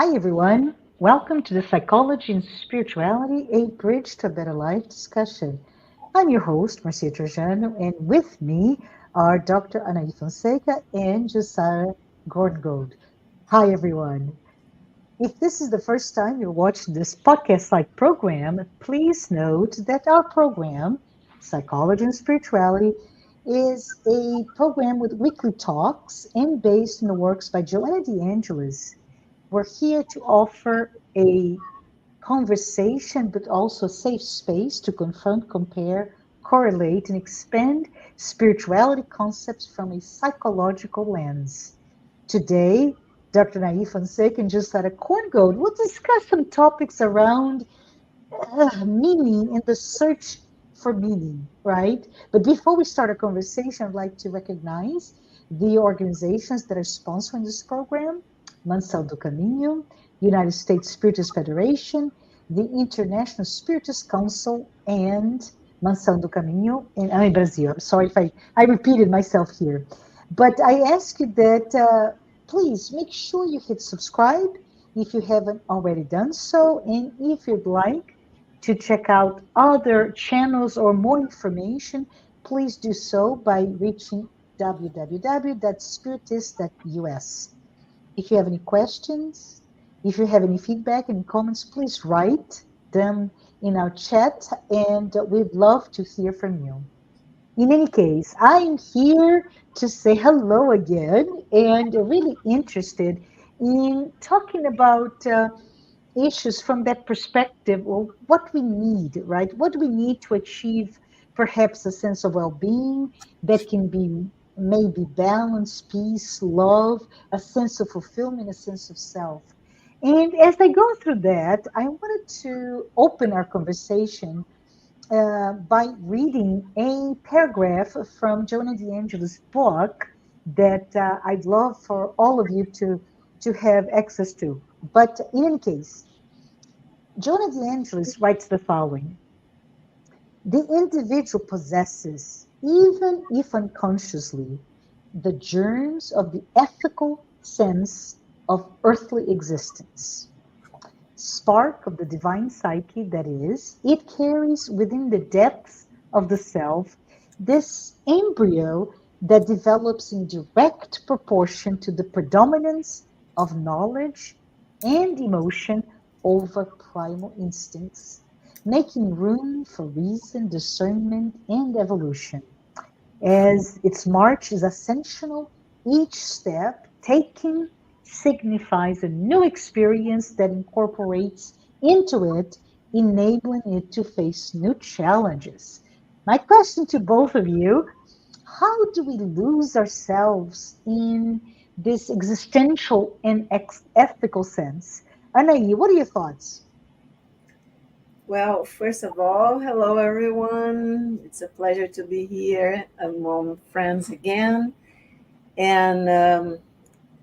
Hi, everyone. Welcome to the Psychology and Spirituality, a Bridge to a Better Life discussion. I'm your host, Marcia Trajano, and with me are Dr. Anahy Fonseca and Jussara Korngold. Hi, everyone. If this is the first time you're watching this podcast-like program, please note that our program, Psychology and Spirituality, is a program with weekly talks and based on the works by Joanna de Angelis. We're here to offer a conversation, but also a safe space to confront, compare, correlate, and expand spirituality concepts from a psychological lens. Today, Dr. Anahy Fonseca and Jussara Korngold will discuss some topics around meaning and the search for meaning, right? But before we start our conversation, I'd like to recognize the organizations that are sponsoring this program: Mansão do Caminho, United States Spiritist Federation, the International Spiritist Council, and Mansão do Caminho in Brazil. I'm sorry if I repeated myself here. But I ask you that please make sure you hit subscribe if you haven't already done so. And if you'd like to check out other channels or more information, please do so by reaching www.spiritist.us. If you have any questions, if you have any feedback, any comments, please write them in our chat, and we'd love to hear from you. In any case, I'm here to say hello again and really interested in talking about issues from that perspective, or what we need, right? What do we need to achieve perhaps a sense of well-being that can be maybe balance, peace, love, a sense of fulfillment, a sense of self. And as I go through that, I wanted to open our conversation by reading a paragraph from Joanna de Angelis' book that I'd love for all of you to have access to. But in any case, Joanna de Angelis writes the following: the individual possesses, even if unconsciously, the germs of the ethical sense of earthly existence. Spark of the divine psyche, that is, it carries within the depths of the self this embryo that develops in direct proportion to the predominance of knowledge and emotion over primal instincts, making room for reason, discernment, and evolution. As its march is ascensional, each step taken signifies a new experience that incorporates into it, enabling it to face new challenges. My question to both of you: how do we lose ourselves in this existential and ethical sense? Anahy, what are your thoughts? Well, first of all, hello everyone. It's a pleasure to be here among friends again. And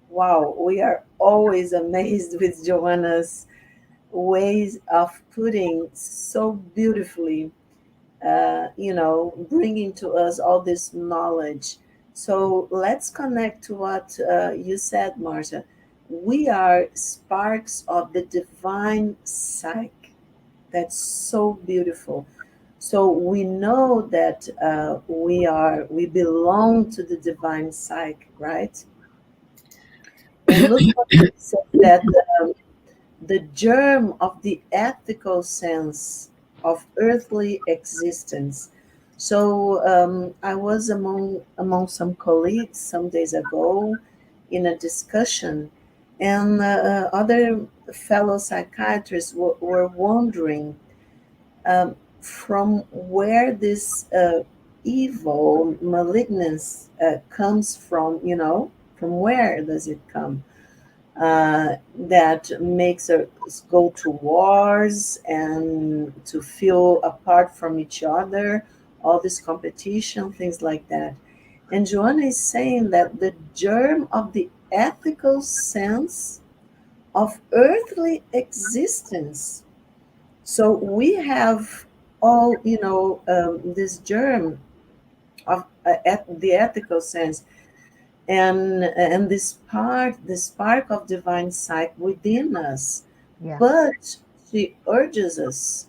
wow, we are always amazed with Joanna's ways of putting so beautifully, bringing to us all this knowledge. So let's connect to what you said, Marcia. We are sparks of the divine psyche. That's so beautiful. So we know that we belong to the divine psyche, right? And look what it says, that the germ of the ethical sense of earthly existence. So I was among some colleagues some days ago in a discussion, and other fellow psychiatrists were wondering from where this evil malignance comes from. From where does it come? That makes us go to wars and to feel apart from each other, all this competition, things like that. And Joanna is saying that the germ of the ethical sense of earthly existence. So we have all, this germ of the ethical sense. and this spark of divine psyche within us. Yes. But she urges us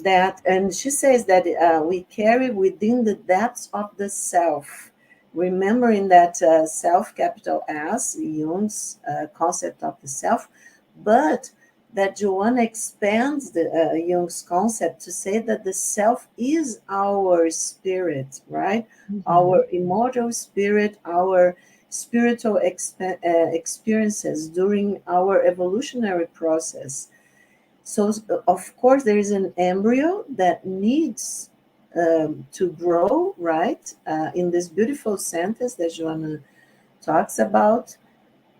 that, and she says that we carry within the depths of the self, remembering that self, capital S, Jung's concept of the self, but that Joanna expands the Jung's concept to say that the self is our spirit, right? Mm-hmm. Our immortal spirit, our spiritual experiences during our evolutionary process. So, of course, there is an embryo that needs to grow, right? In this beautiful sentence that Joanna talks about.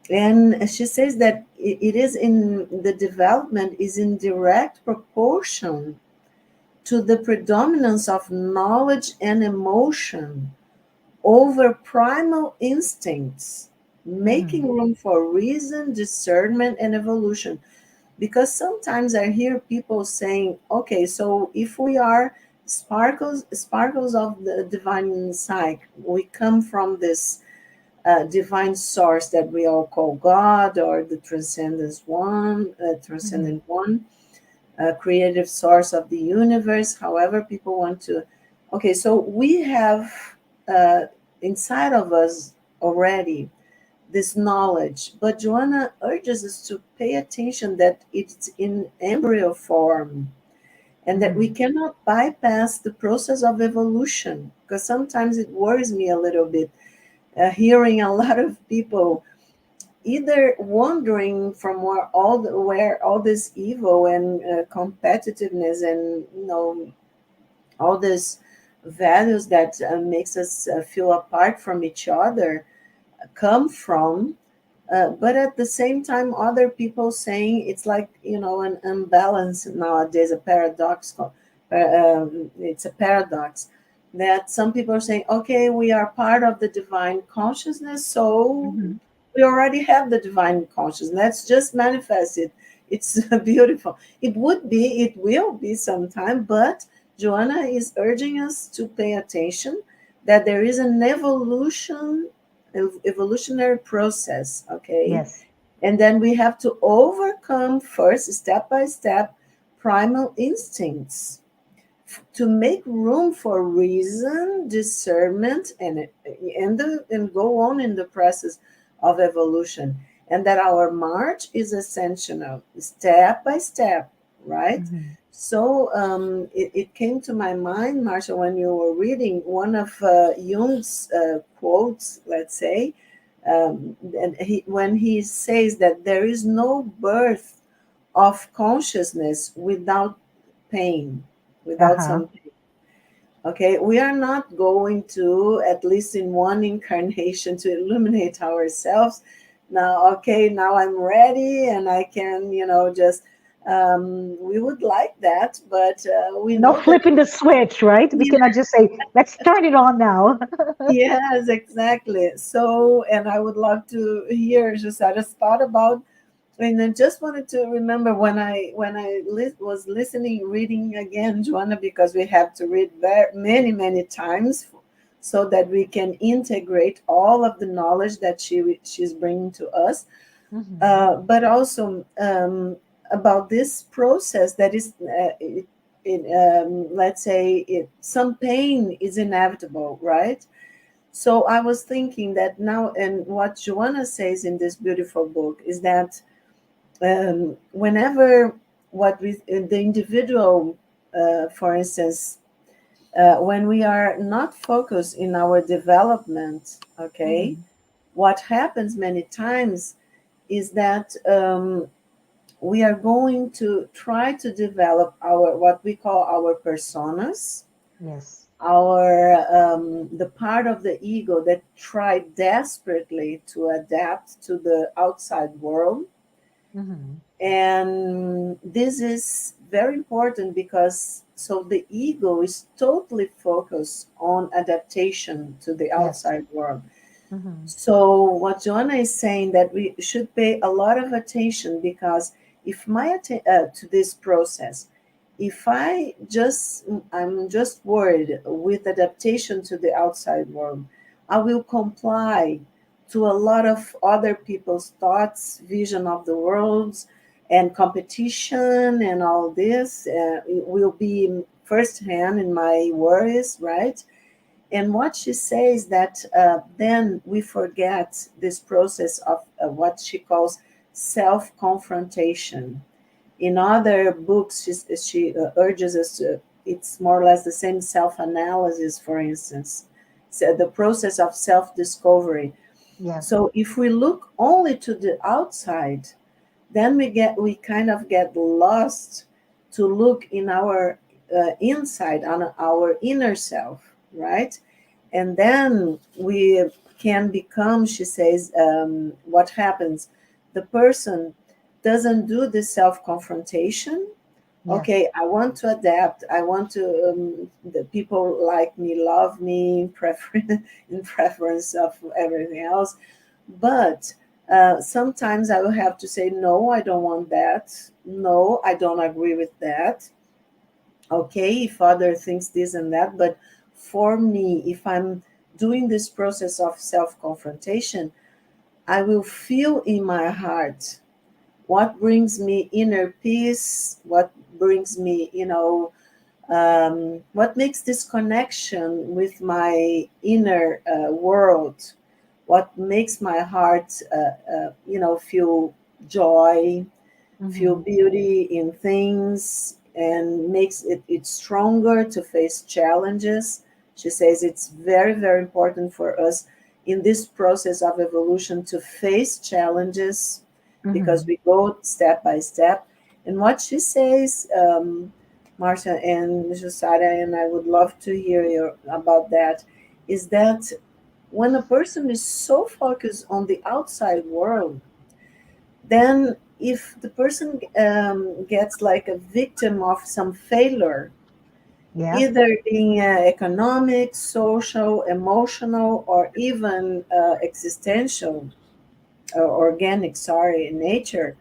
And she says that it is in the development is in direct proportion to the predominance of knowledge and emotion over primal instincts, Mm-hmm. making room for reason, discernment, and evolution. Because sometimes I hear people saying, okay, so if we are sparkles of the divine psyche, we come from this divine source that we all call God, or the Mm-hmm. transcendent one, creative source of the universe, however people want to. Okay, so we have uh, inside of us already this knowledge, but Joanna urges us to pay attention that it's in embryo form and that we Mm-hmm. cannot bypass the process of evolution, because sometimes it worries me a little bit hearing a lot of people either wondering from where all this evil and competitiveness and all these values that makes us feel apart from each other come from. But at the same time, other people saying it's like, an imbalance nowadays, a paradoxical, it's a paradox that some people are saying, okay, we are part of the divine consciousness, so Mm-hmm. we already have the divine consciousness. Let's just manifest it. It's beautiful. It will be sometime, but Joanna is urging us to pay attention that there is an evolutionary process, okay? Yes. And then we have to overcome first, step by step, primal instincts to make room for reason, discernment, and go on in the process of evolution. And that our march is ascensional, step by step, right? Mm-hmm. So it came to my mind, Marcia, when you were reading one of Jung's quotes, let's say, when he says that there is no birth of consciousness without pain, without Uh-huh. some pain. Okay, we are not going to, at least in one incarnation, to illuminate ourselves. Now, okay, now I'm ready and I can, just, we would like that, but we No know that, flipping the switch, right? We cannot just say, let's turn it on now. yes, exactly. So, and I would love to hear Jussara's thought about. And I just wanted to remember when I was listening, reading again, Joanna, because we have to read many, many times so that we can integrate all of the knowledge that she's bringing to us. Mm-hmm. But also about this process that is, let's say, some pain is inevitable, right? So I was thinking that now, and what Joanna says in this beautiful book is that whenever the individual, for instance, when we are not focused in our development, okay, Mm-hmm. what happens many times is that we are going to try to develop our what we call our personas, Yes. our the part of the ego that try desperately to adapt to the outside world. Mm-hmm. And this is very important because so the ego is totally focused on adaptation to the Yes. outside world. Mm-hmm. So what Joanna is saying that we should pay a lot of attention, because if to this process, if I'm just worried with adaptation to the outside world, I will comply to a lot of other people's thoughts, vision of the world, and competition and all this. It will be firsthand in my worries, right? And what she says that then we forget this process of what she calls self-confrontation. In other books, she urges us to, it's more or less the same self-analysis, for instance. So the process of self-discovery. Yes. So if we look only to the outside, then we kind of get lost to look in our inside, on our inner self, right? And then we can become, she says, what happens, the person doesn't do the self confrontation. Yes. Okay, I want to adapt, I want to the people like me, love me in in preference of everything else. But sometimes I will have to say, no, I don't want that. No, I don't agree with that. Okay, if other thinks this and that, but for me, if I'm doing this process of self-confrontation, I will feel in my heart what brings me inner peace, what brings me, what makes this connection with my inner world, what makes my heart, feel joy, feel Hmm. beauty in things, and makes it stronger to face challenges. She says it's very, very important for us in this process of evolution to face challenges because Hmm. we go step by step. And what she says, Marcia and Jussara, and I would love to hear your, about that, is that when a person is so focused on the outside world, then if the person gets like a victim of some failure, Yeah. either being economic, social, emotional, or even existential, organic, sorry, in nature,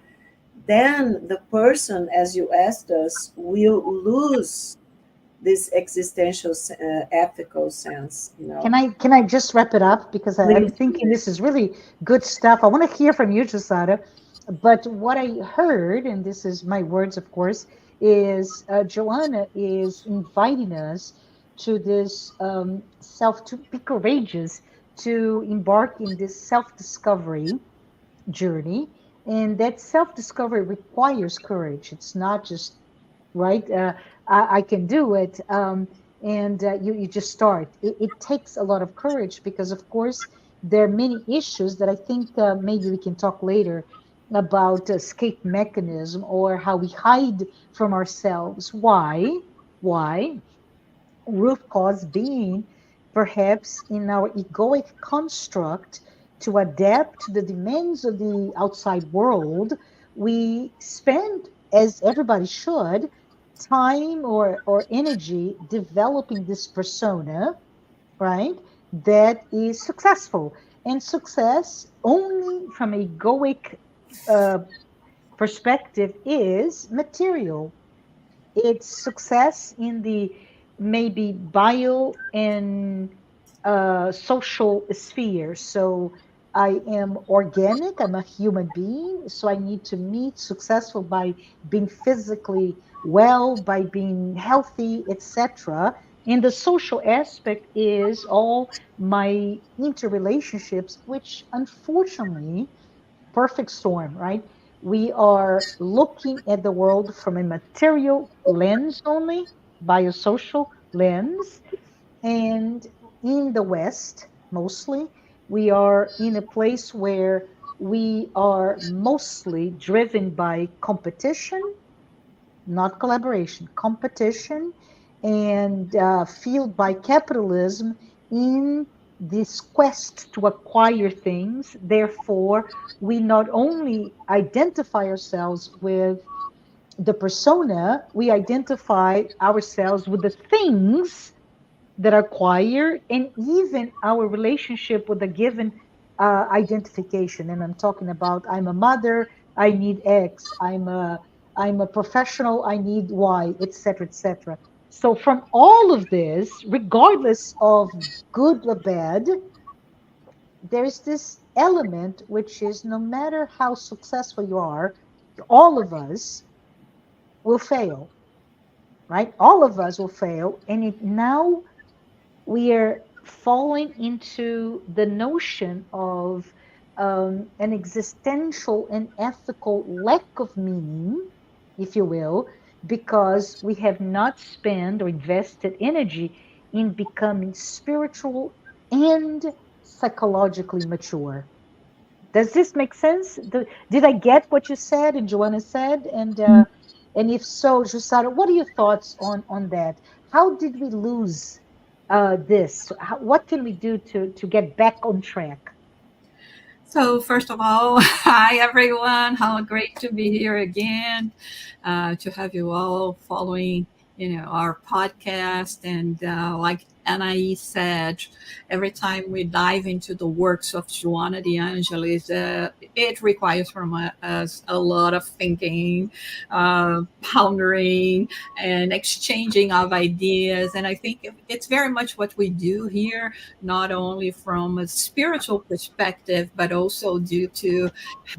then the person, as you asked us, will lose this existential ethical sense, Can I just wrap it up because I'm Please do thinking that. this is really good stuff. I want to hear from you, Jusada. But what I heard, and this is my words, of course, is Joanna is inviting us to this self to be courageous, to embark in this self-discovery journey, and that self-discovery requires courage. It's not just right. I can do it, and you just start. It takes a lot of courage because, of course, there are many issues that I think maybe we can talk later about escape mechanism or how we hide from ourselves. Why? Why? Root cause being perhaps in our egoic construct to adapt to the demands of the outside world, we spend, as everybody should, time or energy developing this persona, right? That is successful. And success only from a egoic uh, perspective is material. It's success in the maybe bio and social sphere. So I am organic, I'm a human being, so I need to meet successful by being physically well, by being healthy, etc. And the social aspect is all my interrelationships, which unfortunately perfect storm, right? We are looking at the world from a material lens only, biosocial lens. And in the West, mostly, we are in a place where we are mostly driven by competition, not collaboration, competition, and fueled by capitalism in this quest to acquire things. Therefore, we not only identify ourselves with the persona, we identify ourselves with the things that are acquired and even our relationship with a given identification. And I'm talking about I'm a mother, I need X, I'm a professional, I need Y, etc., etc. So from all of this, regardless of good or bad, there is this element which is no matter how successful you are, all of us will fail, right? All of us will fail. And now we are falling into the notion of an existential and ethical lack of meaning, if you will, because we have not spent or invested energy in becoming spiritual and psychologically mature. Does this make sense? Did I get what you said and Joanna said? And if so, Jussara, what are your thoughts on that? How did we lose this? What can we do to get back on track? So, first of all, hi everyone. How great to be here again, to have you all following, our podcast. And like Anahy said, every time we dive into the works of Joanna de Angelis, it requires from us a lot of thinking, pondering, and exchanging of ideas. And I think it's very much what we do here, not only from a spiritual perspective, but also due to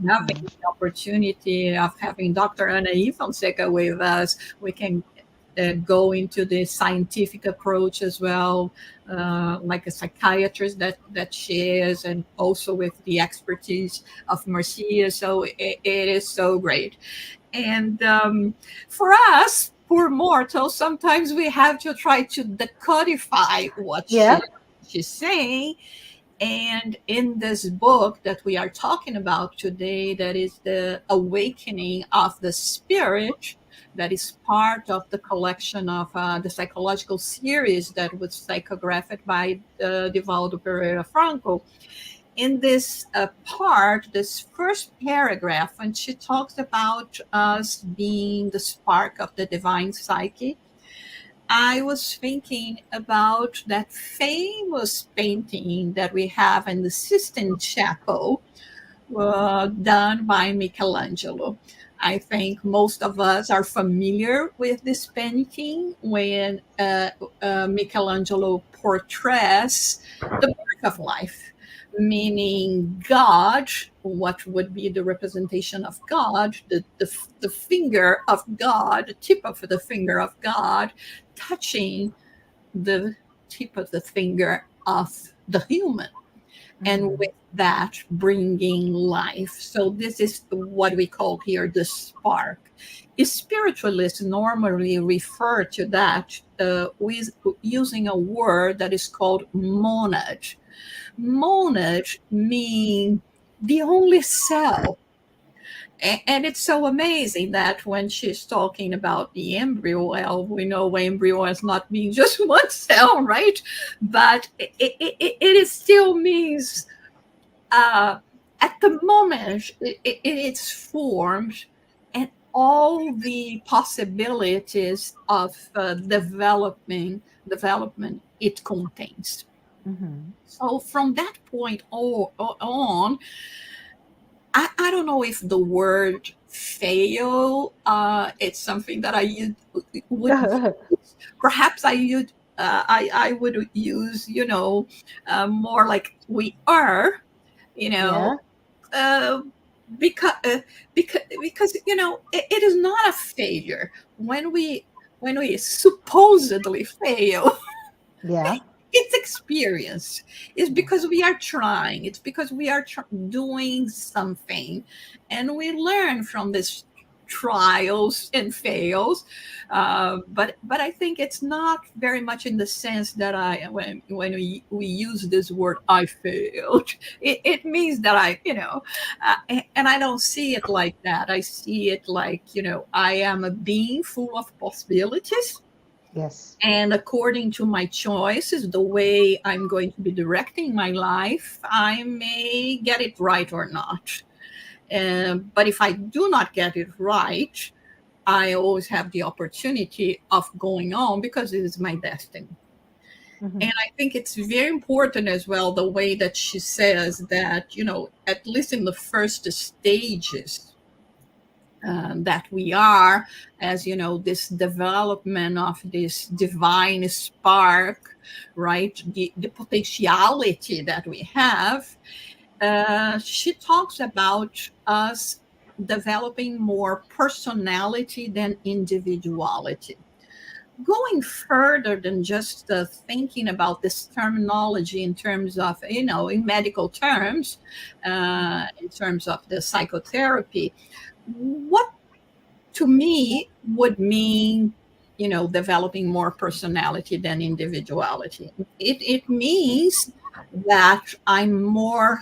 having Mhm. the opportunity of having Dr. Anahy Fonseca with us. We can go into the scientific approach as well, like a psychiatrist that she is, and also with the expertise of Marcia. So it is so great. And for us, poor mortals, sometimes we have to try to decodify what Yeah. she's saying. And in this book that we are talking about today, that is the Awakening of the Spirit, that is part of the collection of the psychological series that was psychographed by Divaldo Pereira Franco. In this part, this first paragraph, when she talks about us being the spark of the divine psyche, I was thinking about that famous painting that we have in the Sistine Chapel, done by Michelangelo. I think most of us are familiar with this painting when Michelangelo portrays the birth of life, meaning God, what would be the representation of God, the finger of God, the tip of the finger of God, touching the tip of the finger of the human, and Mhm. with that bringing life. So this is what we call here the spark. Spiritualists normally refer to that with using a word that is called monad. Monad means the only cell. And it's so amazing that when she's talking about the embryo, well, we know embryo as not being just one cell, right? But it still means at the moment it's formed, and all the possibilities of development it contains. Mhm. So from that point on, I don't know if the word fail it's something that would use. Perhaps I would use, more like we are, you know, Yeah. uh, because because it is not a failure when we supposedly fail. Yeah. It's experience. It's because we are trying. It's because we are doing something, and we learn from this trials and fails. But I think it's not very much in the sense that when we use this word I failed, it means that and I don't see it like that. I see it like, I am a being full of possibilities, Yes. and according to my choices, the way I'm going to be directing my life, I may get it right or not. But if I do not get it right, I always have the opportunity of going on because it is my destiny. And Mhm. I think it's very important as well, the way that she says that, at least in the first stages, that we are, as you know, this development of this divine spark, right? The potentiality that we have. She talks about us developing more personality than individuality. Going further than just thinking about this terminology in terms of, in medical terms, in terms of the psychotherapy, what to me would mean, developing more personality than individuality. It means that I'm more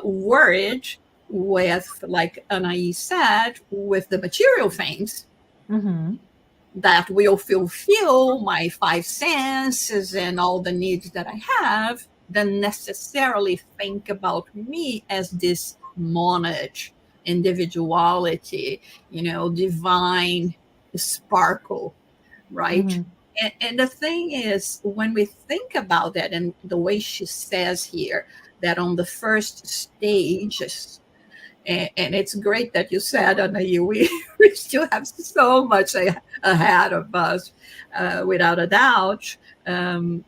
worried with, like Anahy said, with the material things Mm-hmm. that will fulfill my five senses and all the needs that I have, than necessarily think about me as this monad, individuality, divine sparkle, right? Mm-hmm. And the thing is, when we think about that, and the way she says here, that on the first stage, and it's great that you said, Anahy, we still have so much ahead of us, without a doubt. Um,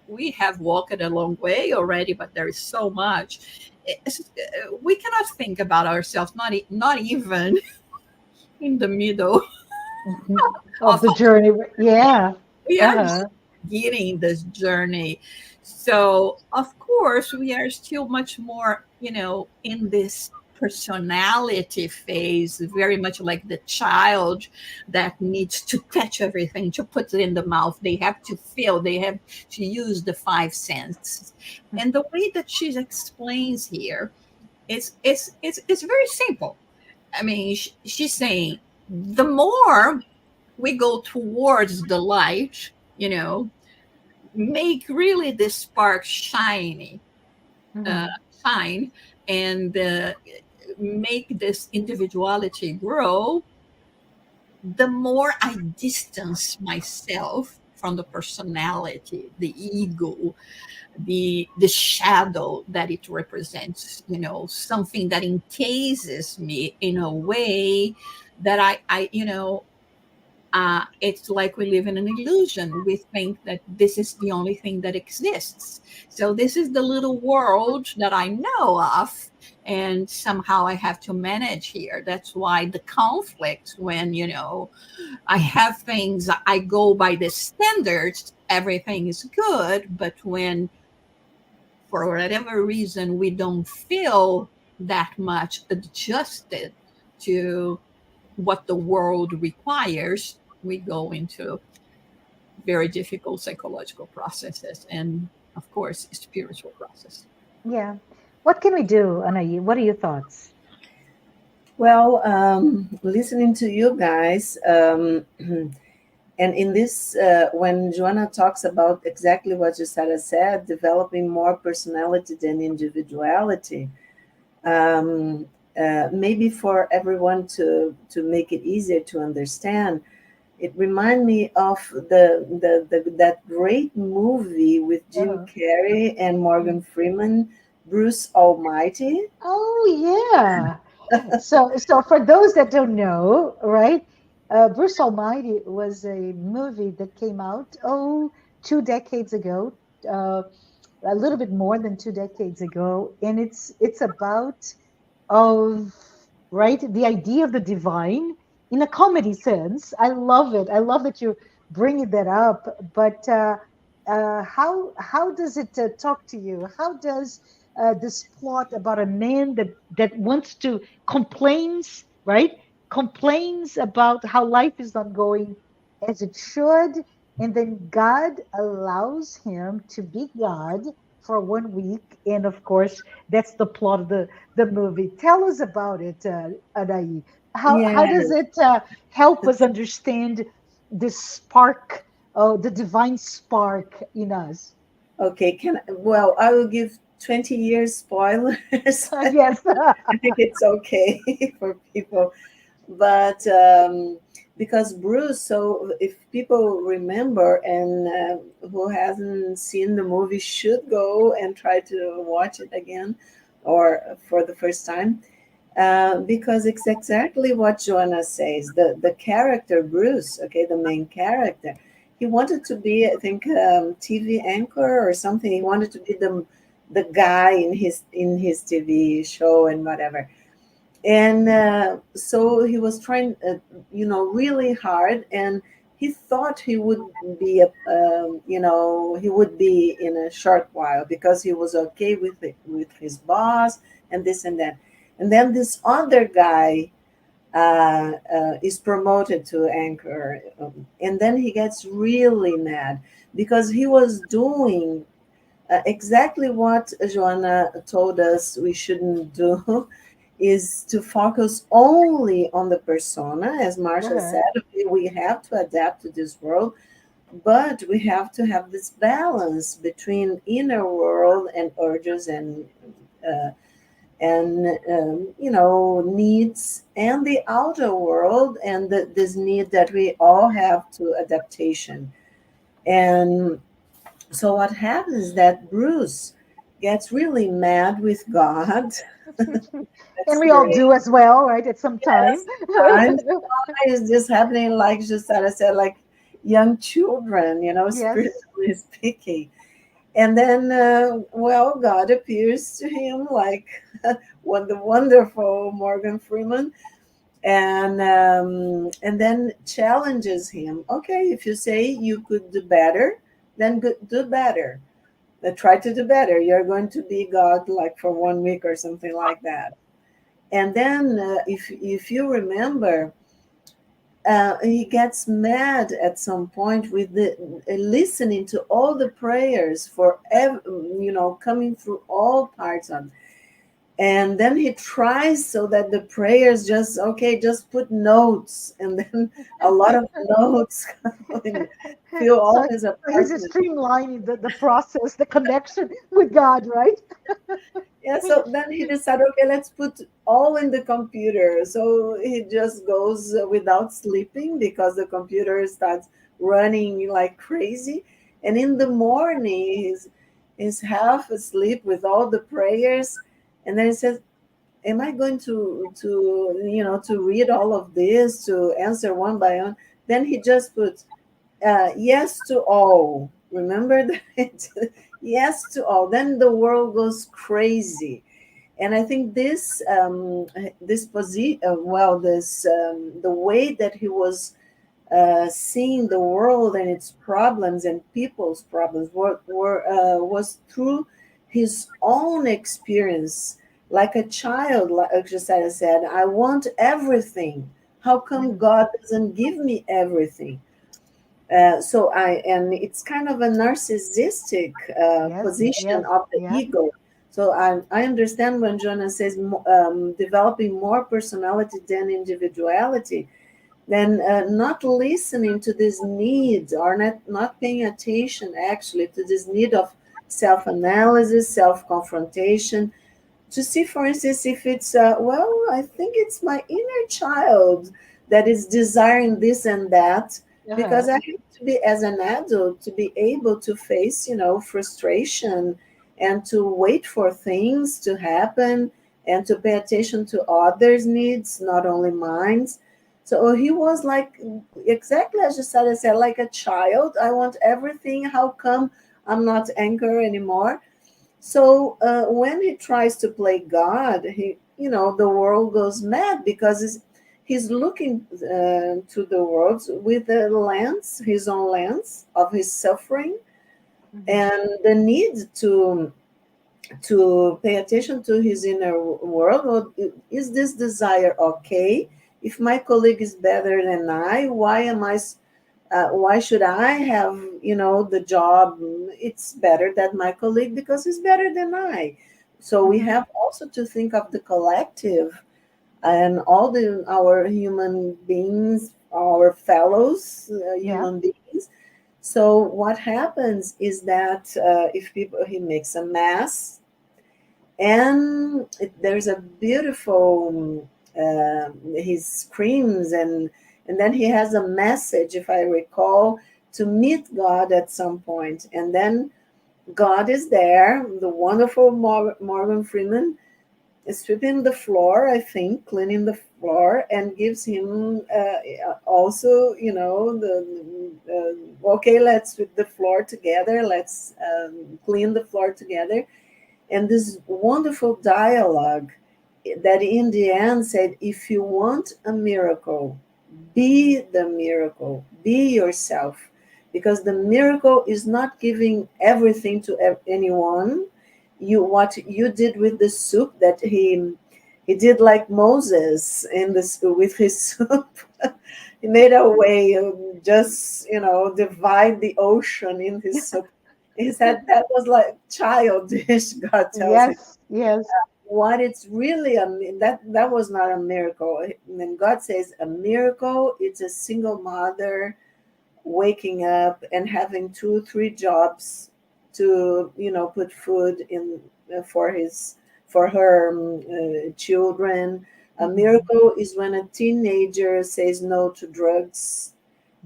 we have walked a long way already, but there is so much. We cannot think about ourselves, not even in the middle Mm-hmm. Of of. the journey. Yeah. We are Uh-huh. just beginning this journey. So, of course, we are still much more, in this personality phase, very much like the child that needs to touch everything, to put it in the mouth. They have to feel, they have to use the five senses. And the way that she explains here, it's very simple. I mean, she's saying the more we go towards the light, make really this spark shiny, uh, Mm-hmm. shine, and make this individuality grow, the more I distance myself from the personality, the ego, the shadow that it represents, something that encases me in a way that it's like we live in an illusion. We think that this is the only thing that exists. So this is the little world that I know of, and somehow I have to manage here. That's why the conflict, when I have things, I go by the standards, everything is good. But when, for whatever reason, we don't feel that much adjusted to what the world requires, we go into very difficult psychological processes and, of course, spiritual process. Yeah. What can we do, Anayi? What are your thoughts? Well, listening to you guys, and in this, when Joanna talks about exactly what Jussara said, developing more personality than individuality, um, maybe for everyone to make it easier to understand, it reminded me of that great movie with Jim Uh-huh. Carrey and Morgan Freeman, Bruce Almighty. Oh, yeah. So for those that don't know, right, Bruce Almighty was a movie that came out, 2 decades ago, uh, a little bit more than 2 decades ago, and it's about of right the idea of the divine in a comedy sense. I love it. I love that you're bringing that up. But how does it talk to you? How does this plot about a man that wants to complains, right, complains about how life is not going as it should, and then God allows him to be God for 1 week, and of course that's the plot of the movie. Tell us about it, Anahi. How Yeah. does it help us understand this spark, the divine spark in us? Okay. Well, I will give 20 years spoilers. Yes. I think it's okay for people. But because Bruce, so if people remember and who hasn't seen the movie should go and try to watch it again or for the first time. Because it's exactly what Joanna says. The character Bruce, okay, the main character, he wanted to be, I think, TV anchor or something. He wanted to be the guy in his TV show and whatever. And so he was trying, really hard, and he thought he would be he would be in a short while because he was okay with his boss and this and that. And then this other guy is promoted to anchor, and then he gets really mad because he was doing exactly what Joanna told us we shouldn't do, is to focus only on the persona. As Marcia Uh-huh. said, we have to adapt to this world, but we have to have this balance between inner world and urges uh, needs, and the outer world, and this need that we all have to adaptation. And so what happens is that Bruce gets really mad with God. And That's we all do great. as well, right? At some time. Yes, sometimes why is this happening? Like Jussara said, like young children, Yes. spiritually speaking. And then, well, God appears to him like the wonderful Morgan Freeman, and then challenges him. Okay, if you say you could do better, then do better. Try to do better. You're going to be God like for 1 week or something like that. And then, if you remember, he gets mad at some point with the listening to all the prayers for coming through all parts of, and then he tries so that the prayers just put notes, and then a lot of notes and fill all So his he's apartment. streamlining the process, the connection with God, right? Yeah, so then he decided, okay, let's put all in the computer. So he just goes without sleeping because the computer starts running like crazy. And in the morning, he's half asleep with all the prayers. And then he says, am I going to read all of this, to answer one by one? Then he just puts yes to all. Remember that? Yes to all. Then the world goes crazy. And I think this position, this the way that he was seeing the world and its problems and people's problems was through his own experience. Like a child, like Jussara said, I want everything. How come Mhm. God doesn't give me everything? And it's kind of a narcissistic Yes, position yes, of the yeah. ego. So I understand when Jonah says developing more personality than individuality, then not listening to this need, or not paying attention actually to this need of self-analysis, self-confrontation, to see, for instance, if it's, I think it's my inner child that is desiring this and that, because Uh-huh. I have to be, as an adult, to be able to face, frustration, and to wait for things to happen, and to pay attention to others' needs, not only mine. So he was like, exactly as you said, like a child. I want everything. How come I'm not anchor anymore? So when he tries to play God, the world goes mad because he's looking to the world with a lens, his own lens of his suffering, Mhm. and the need to pay attention to his inner world. Well, is this desire okay? If my colleague is better than I, why should I have, the job? It's better than my colleague because he's better than I. So we Mhm. have also to think of the collective and all our human beings, our fellows Yeah. human beings. So what happens is that if people he makes a mess, and there's a beautiful he screams, and then he has a message, if I recall, to meet God at some point. And then God is there, the wonderful Morgan Freeman, sweeping the floor, I think, cleaning the floor, and gives him also, okay, let's sweep the floor together, let's clean the floor together. And this wonderful dialogue that in the end said, if you want a miracle, be the miracle, be yourself, because the miracle is not giving everything to anyone. What you did with the soup, that he did like Moses in this with his soup. He made a way of just divide the ocean in his soup. He said that was like childish. God tells him Yes, yes. what it's really that was not a miracle. And God says a miracle, it's a single mother waking up and having 2 3 jobs to put food in for her children. A Mhm. miracle is when a teenager says no to drugs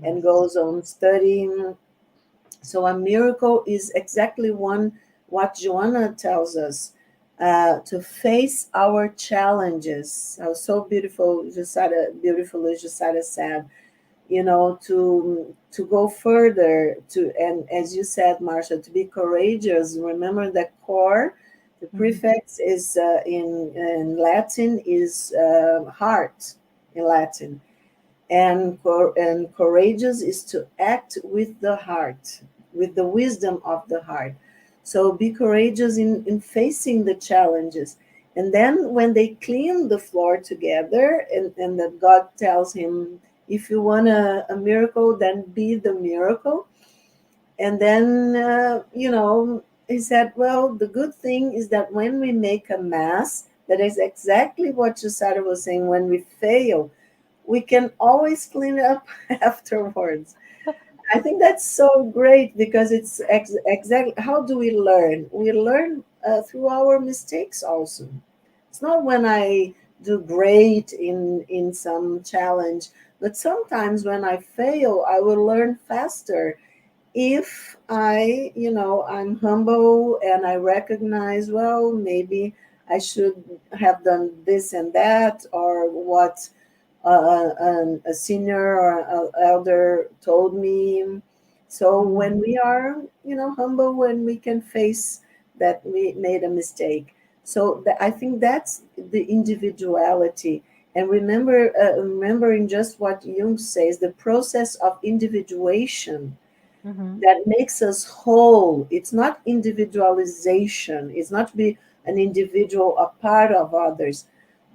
and Yes. goes on studying. So a miracle is exactly what Joanna tells us, to face our challenges. So beautiful, beautifully Jussara said, to go further, and as you said, Marcia, to be courageous. Remember that core, the Mhm. prefix is in Latin is heart in Latin, and courageous is to act with the heart, with the wisdom of the heart. So be courageous in facing the challenges. And then when they clean the floor together, and that God tells him, if you want a miracle, then be the miracle. And then he said, well, the good thing is that when we make a mess, that is exactly what Jussara was saying, when we fail, we can always clean up afterwards. I think that's so great, because it's exactly how do we learn? We learn through our mistakes also. It's not when I do great in some challenge, but sometimes when I fail, I will learn faster if I'm humble and I recognize, well, maybe I should have done this and that, or what a senior or an elder told me. So when Mhm. we are, humble, when we can face that we made a mistake. So I think that's the individuality. And remembering just what Jung says, the process of individuation Mhm. that makes us whole. It's not individualization. It's not to be an individual, a part of others,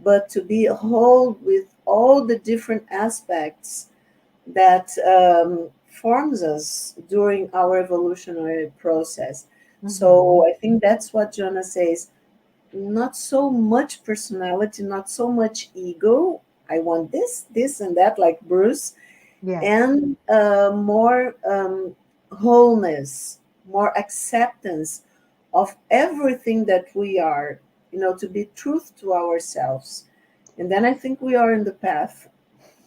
but to be whole with all the different aspects that forms us during our evolutionary process. So Mhm. I think that's what Jonah says. Not so much personality, not so much ego. I want this, this, and that, like Bruce, Yes. and more wholeness, more acceptance of everything that we are, to be truth to ourselves. And then I think we are in the path.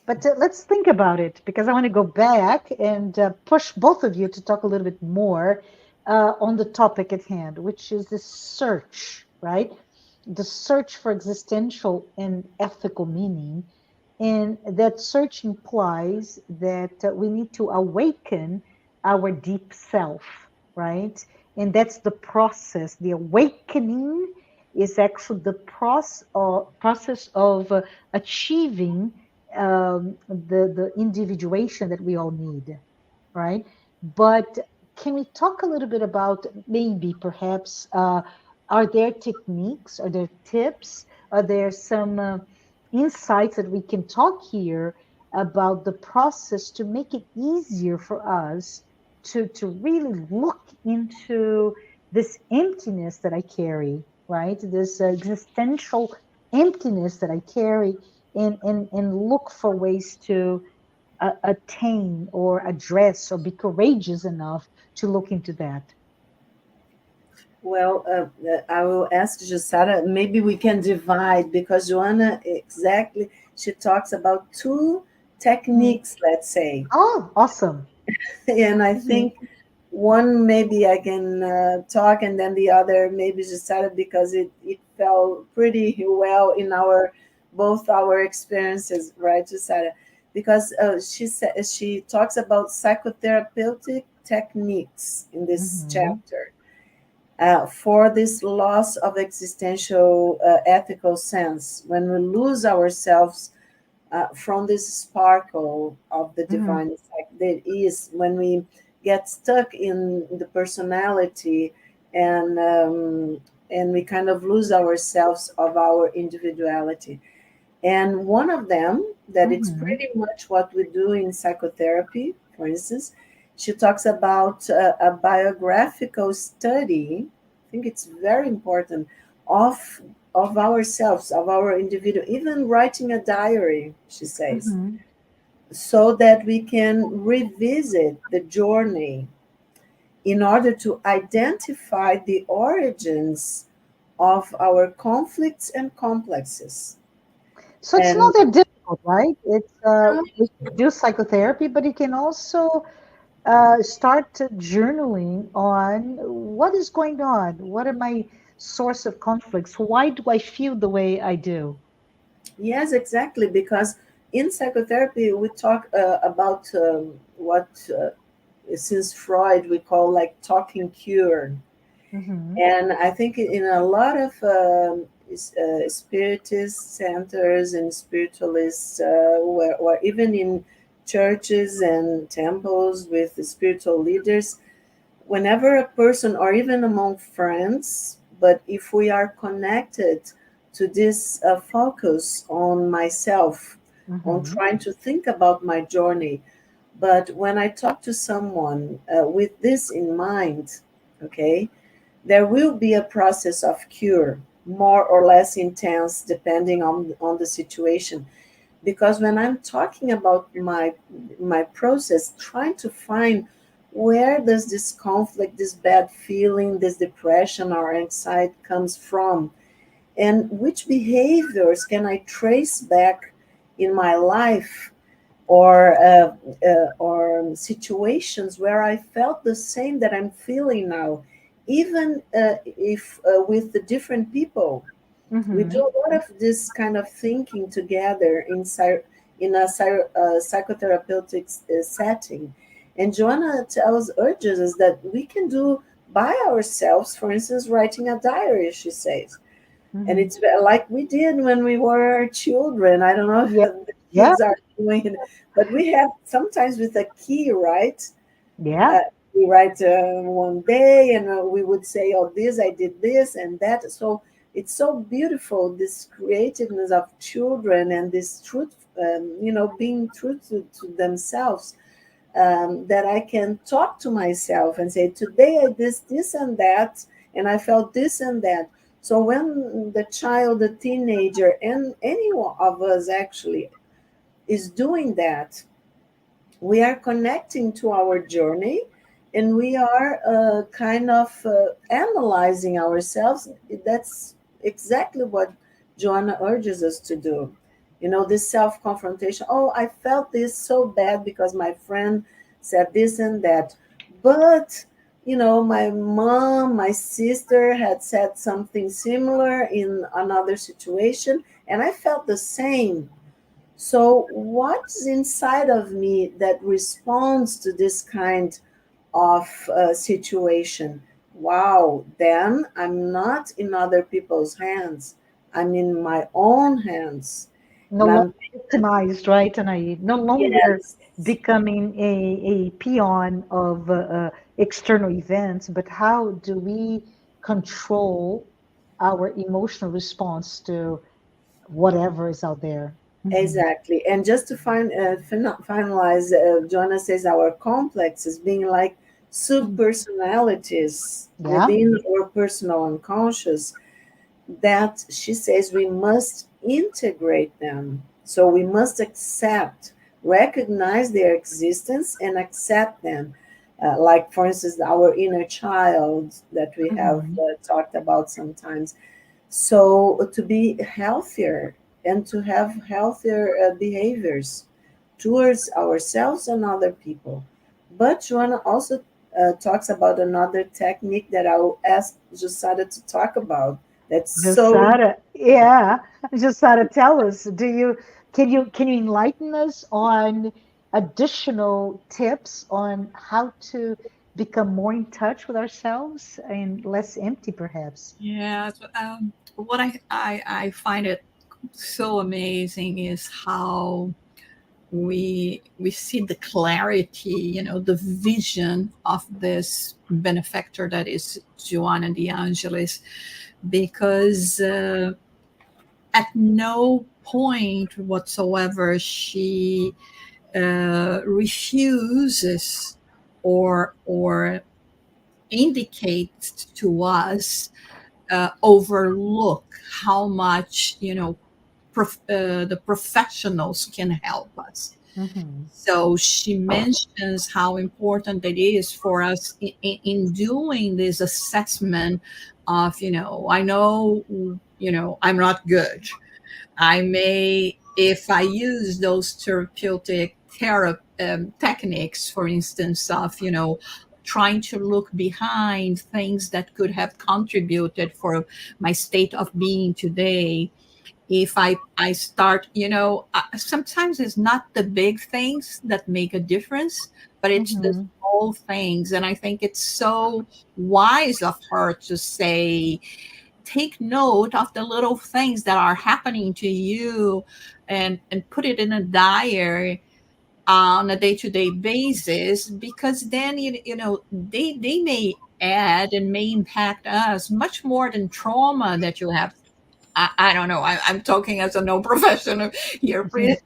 But let's think about it, because I want to go back and push both of you to talk a little bit more on the topic at hand, which is the search, right? The search for existential and ethical meaning. And that search implies that we need to awaken our deep self, right? And that's the process. The awakening is actually the process of achieving the individuation that we all need, right? But can we talk a little bit about, maybe perhaps are there techniques, are there tips, are there some insights that we can talk here about the process to make it easier for us to really look into this emptiness that I carry, right? This existential emptiness that I carry, and look for ways to attain or address or be courageous enough to look into that. Well, I will ask Jussara, maybe we can divide, because Joanna, exactly, she talks about two Mm. techniques, let's say. Oh, awesome. And I Mhm. think one maybe I can talk, and then the other maybe Jussara, because it fell pretty well in our both our experiences, right, Jussara? Because she talks about psychotherapeutic techniques in this Mm-hmm. chapter for this loss of existential ethical sense, when we lose ourselves from this sparkle of the Mm-hmm. divine effect that is when we get stuck in the personality and we kind of lose ourselves of our individuality. And one of them, that it's Mm-hmm. pretty much what we do in psychotherapy, for instance, she talks about a biographical study. I think it's very important of of ourselves, of our individual, even writing a diary, she says, Mm-hmm. so that we can revisit the journey in order to identify the origins of our conflicts and complexes. So it's not And that difficult, right? It's we can do psychotherapy, but you can also start journaling on what is going on. What are my source of conflicts? Why do I feel the way I do? yes, exactly, because in psychotherapy we talk about what since Freud we call like talking cure. Mm-hmm. And I think in a lot of spiritist centers and spiritualists, or even in churches and temples with the spiritual leaders, whenever a person, or even among friends, but if we are connected to this focus on myself, on Mm-hmm. trying to think about my journey, but when I talk to someone with this in mind, okay, there will be a process of cure, more or less intense, depending on the situation. Because when I'm talking about my process, trying to find where does this conflict, this bad feeling, this depression or anxiety comes from, and which behaviors can I trace back in my life, or situations where I felt the same that I'm feeling now, even if with the different people. We Mm-hmm. do a lot of this kind of thinking together in a psychotherapeutic setting. And Joanna urges us that we can do by ourselves, for instance, writing a diary, she says. And Mm-hmm. it's like we did when we were children. I don't know if Yeah. the Yeah. kids are doing it, but we have sometimes with a key, right? Yeah. Uh, we write one day and we would say, oh, this, I did this and that. So it's so beautiful, this creativeness of children and this truth, being true to themselves, that I can talk to myself and say, today I did this and that, and I felt this and that. So when the child, the teenager, and any one of us actually is doing that, we are connecting to our journey, and we are kind of analyzing ourselves. That's exactly what Joanna urges us to do. This self confrontation. Oh, I felt this so bad because my friend said this and that. But, my mom, my sister had said something similar in another situation, and I felt the same. So, what's inside of me that responds to this kind of situation? Wow, then I'm not in other people's hands. I'm in my own hands. No And longer I'm, victimized, right? And I no longer yes, becoming a peon of external events, but how do we control our emotional response to whatever is out there? Hmm. exactly. And just to finalize, Joanna says our complex is being like subpersonalities Yeah. within our personal unconscious, that she says we must integrate them. So we must accept, recognize their existence and accept them. Like, for instance, our inner child that we have Hmm. talked about sometimes. So to be healthier and to have healthier behaviors towards ourselves and other people. But Joanna also talks about another technique that I'll ask Jussara to talk about, That's so. Jussara, yeah, Jussara, tell us, can you enlighten us on additional tips on how to become more in touch with ourselves and less empty, perhaps? Yeah, so, what I find it so amazing is how we see the clarity, the vision of this benefactor that is Joanna de Angelis, because at no point whatsoever she refuses or indicates to us, overlook how much the professionals can help us. Mm-hmm. So she mentions how important it is for us in doing this assessment of, I know, I'm not good. I may, if I use those therapeutic techniques, for instance, of, trying to look behind things that could have contributed for my state of being today. If I start, sometimes it's not the big things that make a difference, but it's the Mm-hmm. small things. And I think it's so wise of her to say, take note of the little things that are happening to you, and put it in a diary on a day-to-day basis, because then they may add and may impact us much more than trauma that you have. I don't know. I'm talking as a no professional here. Please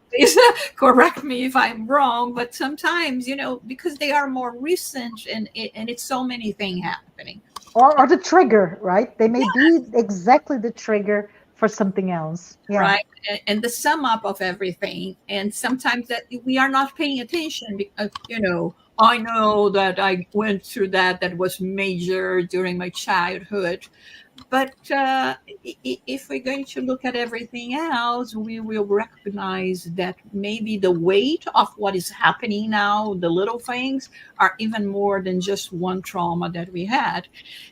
correct me if I'm wrong. But sometimes, because they are more recent, and it's so many things happening. Or the trigger, right? They may be exactly the trigger for something else. Yeah. Right, and the sum up of everything, and sometimes that we are not paying attention, because I know that I went through that was major during my childhood. But if we're going to look at everything else, we will recognize that maybe the weight of what is happening now, the little things, are even more than just one trauma that we had.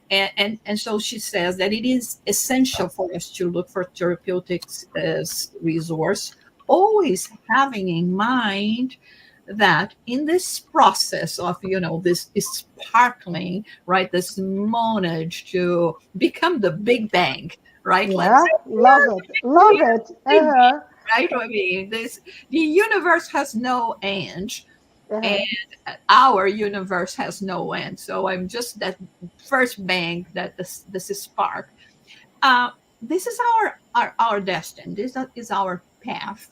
And so she says that it is essential for us to look for therapeutics as resource, always having in mind that in this process of this sparkling, right, this monage to become the big bang, right, let's Yeah. say Love it. Love it. big bang, Uh-huh. right, I mean, the universe has no end, and Uh-huh. our universe has no end. So I'm just that first bang, that this is spark. uh, this is our destiny. This is our path.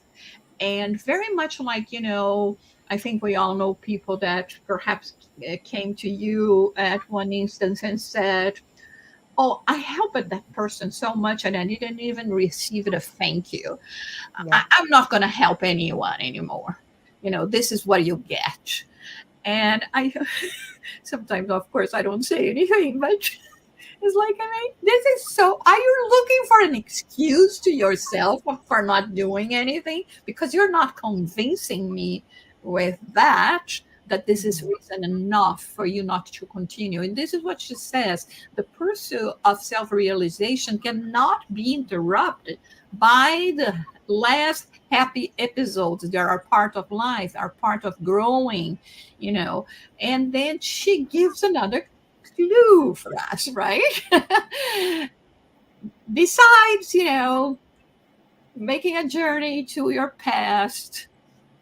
And very much like, I think we all know people that perhaps came to you at one instance and said, oh, I helped that person so much and I didn't even receive a thank you. Yeah. I'm not going to help anyone anymore. This is what you get. And I sometimes, of course, I don't say anything, but it's like, this is so. Are you looking for an excuse to yourself for not doing anything? Because you're not convincing me with that this is Mhm. reason enough for you not to continue. And this is what she says: the pursuit of self-realization cannot be interrupted by the last happy episodes that are part of life, are part of growing, you know. And then she gives another clue for us, right? Besides, making a journey to your past,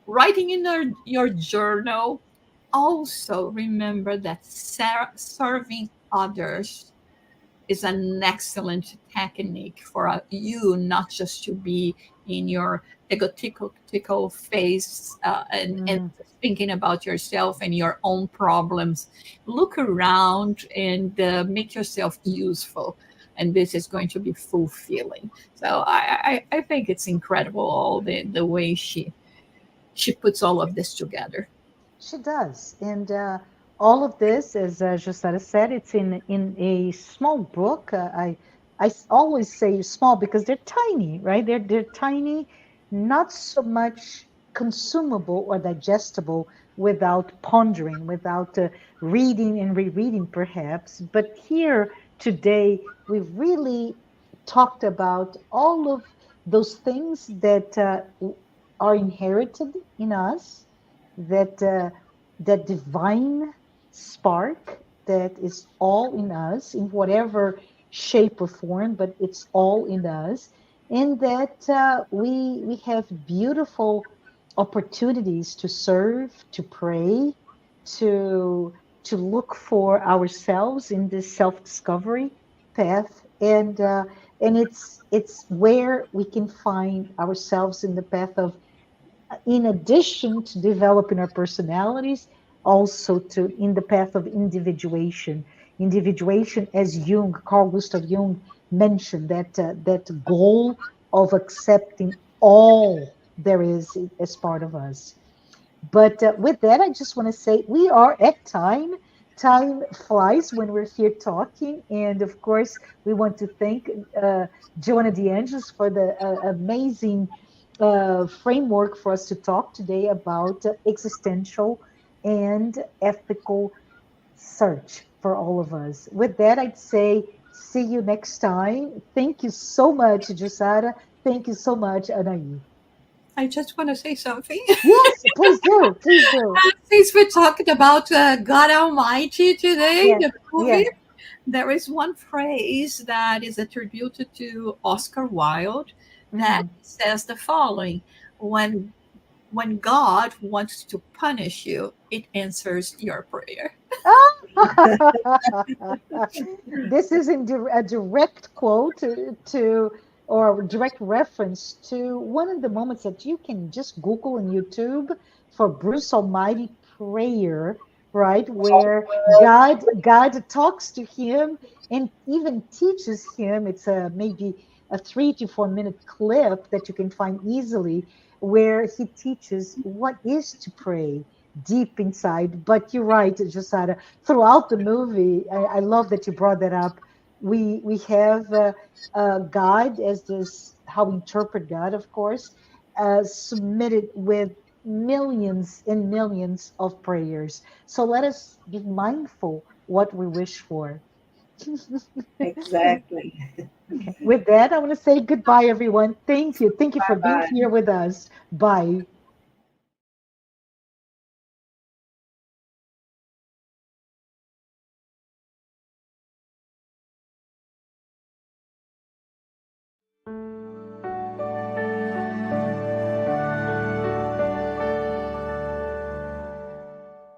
writing in your journal, also remember that serving others is an excellent technique for you not just to be in your egotistical phase, and Mm. thinking about yourself and your own problems. Look around and make yourself useful. And this is going to be fulfilling. So I think it's incredible, all the way she puts all of this together. She does. And all of this, as Jussara said, it's in a small book. Always say small because they're tiny, right? They're tiny, not so much consumable or digestible without pondering, without reading and rereading, perhaps. But here today, we really talked about all of those things that are inherited in us, that that divine spark that is all in us in whatever shape or form, but it's all in us, and that we have beautiful opportunities to serve, to pray, to look for ourselves in this self-discovery path, and it's where we can find ourselves in the path of, in addition to developing our personalities, also to in the path of individuation. Individuation, as Carl Gustav Jung mentioned, that goal of accepting all there is as part of us. But with that, I just want to say we are at time. Time flies when we're here talking. And of course, we want to thank Joanna de Angelis for the amazing framework for us to talk today about existential and ethical search for all of us. With that, I'd say see you next time. Thank you so much, Jussara. Thank you so much, Anahy. I just want to say something. Yes, please do. Please do. Since we're talking about God Almighty today, Yeah, the movie, yeah. there is one phrase that is attributed to Oscar Wilde that Mhm. says the following: when God wants to punish you, it answers your prayer. This is a direct quote to or direct reference to one of the moments that you can just Google on YouTube for Bruce Almighty prayer, right? Where God talks to him and even teaches him. It's a maybe a 3 to 4 minute clip that you can find easily, where he teaches what is to pray deep inside. But you're right, Josada, throughout the movie, I love that you brought that up. We have God as this, how we interpret God, of course, submitted with millions and millions of prayers. So let us be mindful what we wish for. Exactly. Okay. With that, I want to say goodbye, everyone. Thank you. Thank you for being Bye. here with us. Bye.